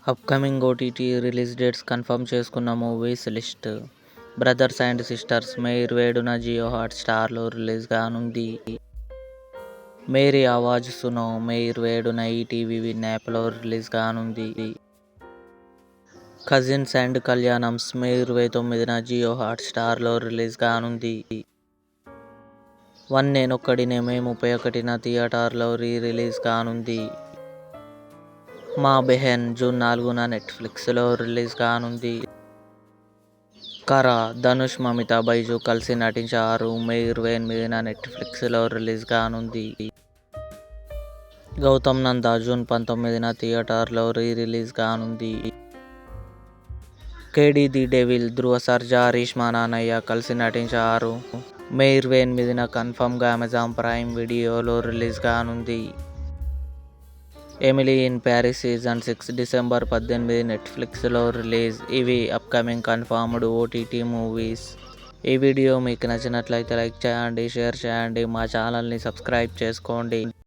Upcoming OTT release dates confirm చేసుకున్న movies list. 'Brothers and sisters' May 27న జియో హాట్‌స్టార్లో release కానుంది. 'మేరీ ఆవాజ్ సునో' మే 27న ఈటీవీ విన్ యాప్లో రిలీజ్ కానుంది. 'కజిన్స్ అండ్ కల్యాణమ్స్' మే 29న జియో హాట్‌స్టార్లో రిలీజ్ కానుంది. 'వన్ నేనొక్కడినే' మే 31న థియేటర్లో రిలీజ్ కానుంది. 'మా బెహన్' జూన్ 4న నెట్ఫ్లిక్స్లో రిలీజ్ కానుంది. 'కరా' ధనుష్, మమితా బైజు కలిసి నటించారు. మే 28న నెట్ఫ్లిక్స్లో రిలీజ్ కానుంది. 'గౌతమ్ నందా' జూన్ 19న థియేటర్లో రిలీజ్ కానుంది. 'కేడీ ది డెవిల్' ధ్రువ సర్జా, హరీష్ మానానయ్య కలిసి నటించారు. మే 28న కన్ఫర్మ్గా అమెజాన్ ప్రైమ్ వీడియోలో రిలీజ్ కానుంది. 'Emily in Paris season 6' December 18 నెట్ఫ్లిక్స్లో రిలీజ్. ఇవి అప్కమింగ్ కన్ఫర్మ్డ్ ఓటీటీ మూవీస్. ఈ వీడియో మీకు నచ్చినట్లయితే లైక్ చేయండి, షేర్ చేయండి, మా ఛానల్ని సబ్స్క్రైబ్ చేసుకోండి.